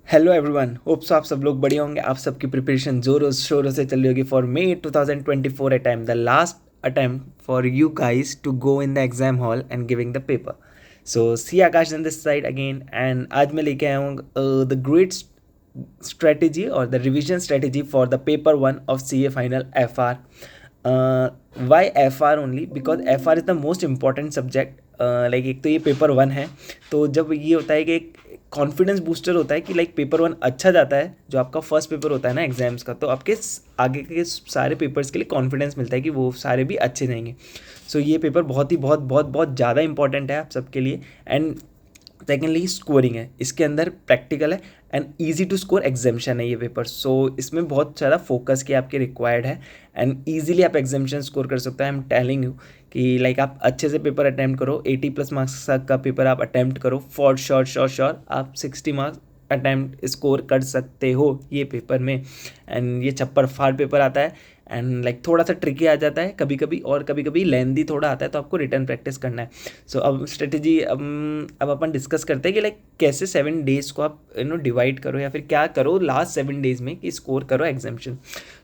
Hello everyone, hopes आप सब लोग बढ़िया होंगे। आप सबकी प्रिपरेशन जोरों शोरों से चल रही होगी for May 2024 attempt, the last attempt for you guys to go in the exam hall and giving the paper. So see Aakash in this side again, and आज मैं लेके आया हूँ the great strategy or the revision strategy for the paper 1 of CA final FR. Why FR only? Because FR is the most important subject. Like एक तो ये paper 1 है, तो जब ये होता है कि एक कॉन्फिडेंस बूस्टर होता है कि लाइक पेपर 1 अच्छा जाता है, जो आपका फर्स्ट पेपर होता है ना एग्जाम्स का, तो आपके आगे के सारे पेपर्स के लिए कॉन्फिडेंस मिलता है कि वो सारे भी अच्छे जाएंगे। सो ये पेपर बहुत ही बहुत बहुत बहुत ज़्यादा इंपॉर्टेंट है आप सबके लिए। एंड सेकेंडली स्कोरिंग है, इसके अंदर प्रैक्टिकल है एंड ईजी टू स्कोर एग्जामेशन है ये पेपर। सो इसमें बहुत ज़्यादा फोकस की आपके रिक्वायर्ड है एंड ईजिली आप एग्जामेशन स्कोर कर सकते हो। आई एम टेलिंग यू कि लाइक आप अच्छे से पेपर अटैम्प्ट करो, 80+ मार्क्स का पेपर आप अटैम्प्ट करो, फॉर श्योर आप 60 मार्क्स अटैम्प्ट स्कोर कर सकते हो ये पेपर में। एंड ये छप्पर फाड़ पेपर आता है एंड लाइक थोड़ा सा ट्रिकी आ जाता है कभी कभी, और कभी कभी लेंदी थोड़ा आता है, तो आपको रिटर्न प्रैक्टिस करना है। सो अब स्ट्रेटेजी अब अपन डिस्कस करते हैं कि लाइक कैसे 7 डेज को आप डिवाइड करो या फिर क्या करो लास्ट 7 डेज में कि स्कोर करो एग्जामेशन।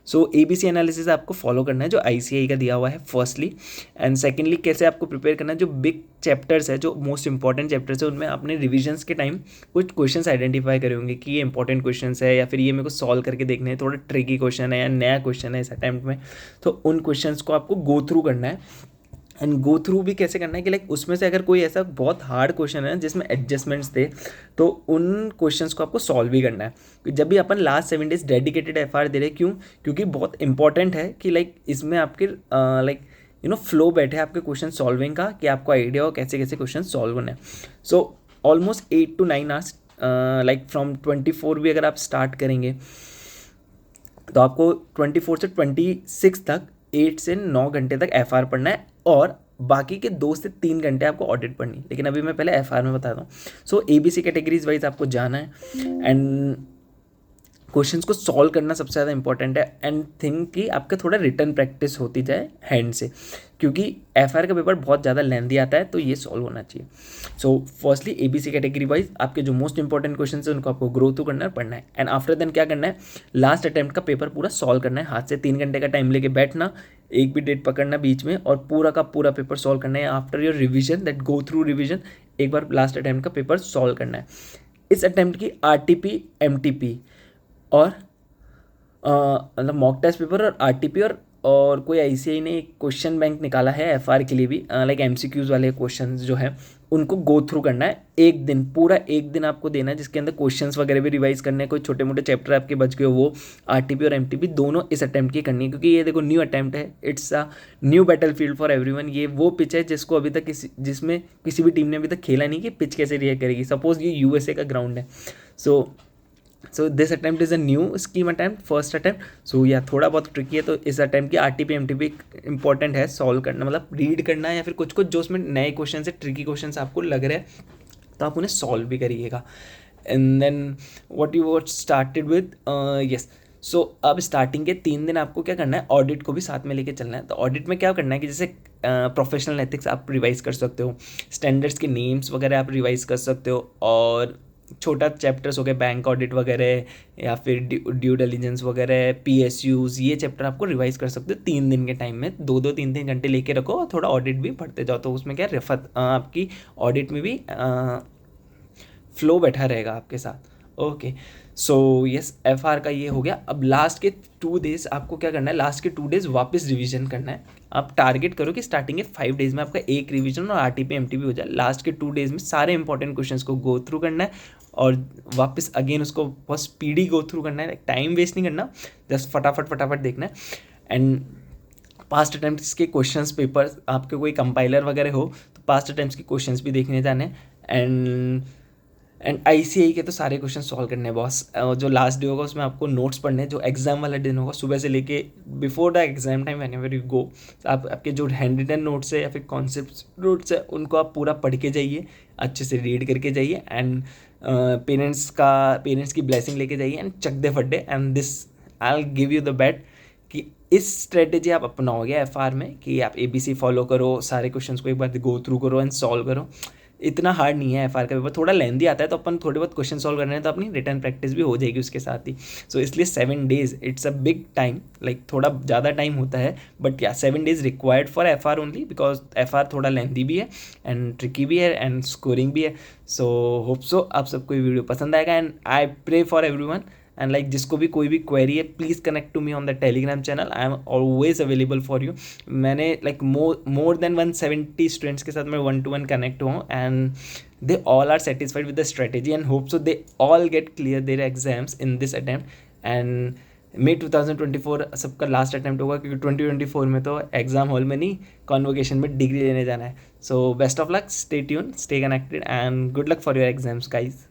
सो ABC एनालिसिस आपको फॉलो करना है जो ICAI का दिया हुआ है फर्स्टली, एंड सेकेंडली कैसे आपको प्रिपेयर करना है। जो बिग चैप्टर्स है, जो मोस्ट इंपॉर्टेंट चैप्टर्स है, उनमें आपने रिविजन्स के टाइम कुछ क्वेश्चंस आइडेंटिफाई करे होंगे कि ये इंपॉर्टेंट क्वेश्चंस है या फिर ये मेरे को सॉल्व करके देखने हैं, थोड़ा ट्रिकी क्वेश्चन है या नया क्वेश्चन है इस अटैम्प्ट में, तो उन क्वेश्चंस को आपको गो थ्रू करना है। एंड गो थ्रू भी कैसे करना है कि लाइक उसमें से अगर कोई ऐसा बहुत हार्ड क्वेश्चन है जिसमें एडजस्टमेंट्स थे, तो उन क्वेश्चंस को आपको सॉल्व भी करना है। जब भी अपन लास्ट 7 डेज डेडिकेटेड FR दे रहे, क्यों? क्योंकि बहुत इंपॉर्टेंट है कि लाइक इसमें आपके लाइक फ्लो बैठे आपके क्वेश्चन सॉल्विंग का, कि आपको आइडिया हो कैसे कैसे क्वेश्चन सॉल्व करना है। So almost 8 to 9 hours, like from 24 भी अगर आप स्टार्ट करेंगे तो आपको 24 से 26 तक 8 से 9 घंटे तक FR पढ़ना है, और बाकी के 2 से 3 घंटे आपको ऑडिट पढ़नी है। लेकिन अभी मैं पहले FR में बताता हूँ। सो ABC कैटेगरीज वाइज आपको जाना है एंड क्वेश्चंस को सॉल्व करना सबसे ज़्यादा इंपॉर्टेंट है। एंड थिंक कि आपका थोड़ा रिटर्न प्रैक्टिस होती जाए हैंड से, क्योंकि FR का पेपर बहुत ज़्यादा लेंदी आता है, तो ये सॉल्व होना चाहिए। So firstly ABC category wise आपके जो मोस्ट इंपॉर्टेंट क्वेश्चन है उनको आपको ग्रो थ्रू करना है, पढ़ना है। एंड आफ्टर देन क्या करना है, लास्ट अटैम्प्ट का पेपर पूरा सॉल्व करना है। हाथ से 3 घंटे का टाइम लेके बैठना, एक भी डेट पकड़ना बीच में, और पूरा का पूरा पेपर सॉल्व करना है। After your revision, that go through revision, एक बार लास्ट अटैम्प्ट का पेपर सॉल्व करना है। इस अटैम्प्ट की RTP MTP और मतलब मॉक टेस्ट पेपर और RTP और कोई ICAI ने एक क्वेश्चन बैंक निकाला है FR के लिए भी, लाइक MCQs वाले क्वेश्चन जो हैं उनको गो थ्रू करना है। एक दिन, पूरा एक दिन आपको देना है, जिसके अंदर क्वेश्चंस वगैरह भी रिवाइज करने हैं। कोई छोटे मोटे चैप्टर आपके बच गए, वो RTP और MTP दोनों इस अटैम्प्ट की करनी है, क्योंकि ये देखो न्यू अटैम्प्ट है, it's a new battle field for everyone. ये वो पिच है जिसको अभी तक जिसमें किसी भी टीम ने अभी तक खेला नहीं कि पिच कैसे रिएक्ट करेगी। सपोज ये USA का ग्राउंड है, so this attempt is a new scheme attempt, first attempt. So या थोड़ा बहुत ट्रिकी है, तो इस अटैम्प्ट की RTP MTP इंपॉर्टेंट है सॉल्व करना, मतलब रीड करना, या फिर कुछ कुछ जो उसमें नए क्वेश्चन है, ट्रिकी क्वेश्चन आपको लग रहे हैं, तो आप उन्हें सॉल्व भी करिएगा। And then what you what started with, yes. So अब स्टार्टिंग के 3 दिन आपको क्या करना है, ऑडिट को भी साथ में लेके चलना है। तो ऑडिट में क्या करना है कि जैसे प्रोफेशनल एथिक्स आप रिवाइज कर सकते हो, स्टैंडर्ड्स के नेम्स वगैरह आप रिवाइज कर सकते हो, और छोटा चैप्टर्स हो गए बैंक ऑडिट वगैरह या फिर ड्यू डिलिजेंस वगैरह, PSUs, ये चैप्टर आपको रिवाइज कर सकते हो 3 दिन के टाइम में। 2-2 3-3 घंटे लेके रखो और थोड़ा ऑडिट भी पढ़ते जाओ, तो उसमें क्या रेफत आपकी ऑडिट में भी फ्लो बैठा रहेगा आपके साथ। ओके, सो यस, FR का ये हो गया। अब लास्ट के 2 डेज आपको क्या करना है, लास्ट के 2 डेज वापस रिवीजन करना है। आप टारगेट करो कि स्टार्टिंग के 5 डेज में आपका एक रिवीजन और RTP MTP हो जाए। लास्ट के 2 डेज में सारे इंपॉर्टेंट क्वेश्चंस को गो थ्रू करना है, और वापस अगेन उसको बहुत स्पीडी गो थ्रू करना है, टाइम वेस्ट नहीं करना, जस्ट फटाफट फटाफट देखना है। एंड पास्ट अटैम्प्ट्स के क्वेश्चंस पेपर, आपके कोई कंपाइलर वगैरह हो तो पास्ट अटैम्प्ट्स के क्वेश्चंस भी देखने जाने हैं। एंड ICAI के तो सारे क्वेश्चन सॉल्व करने हैं बॉस। जो लास्ट डे होगा उसमें आपको नोट्स पढ़ने हैं। जो एग्जाम वाला दिन होगा सुबह से लेके before the exam time whenever you go, आपके जो हैंड रिटन नोट्स है या फिर कॉन्सेप्ट नोट्स है उनको आप पूरा पढ़ के जाइए, अच्छे से रीड करके जाइए, एंड पेरेंट्स की ब्लेसिंग लेके जाइए, एंड चक दे फड्डे। And this I will give you the bet कि इस स्ट्रेटेजी आप अपनाओगे FR में, कि आप ABC फॉलो करो, सारे क्वेश्चंस को एक बार गो थ्रू करो एंड सॉल्व करो, इतना हार्ड नहीं है FR का पेपर, थोड़ा लेंदी आता है, तो अपन थोड़े बहुत क्वेश्चन सॉल्व करने हैं तो अपनी रिटर्न प्रैक्टिस भी हो जाएगी उसके साथ ही। सो इसलिए 7 days it's a big time, like थोड़ा ज़्यादा टाइम होता है, बट या 7 days required for FR only, because FR थोड़ा लेंदी भी है एंड ट्रिकी भी है एंड स्कोरिंग भी है। सो होप सो आप सबको ये वीडियो पसंद आएगा, and I pray for everyone, and like जिसको भी कोई भी क्वेरी है please connect to me on the Telegram channel, I am always available for you. मैंने लाइक मोर देन 170 स्टूडेंट्स के साथ मैं 1-to-1 कनेक्ट हुआ हूँ, and they all are satisfied with the strategy and hope so they all get clear their exams in this attempt, and May 2024 सबका last attempt होगा, क्योंकि 2024 में तो एग्जाम हॉल में नहीं, कॉन्वोकेशन में डिग्री लेने जाना है। So best of luck, stay tune, stay connected and good luck for your exams guys.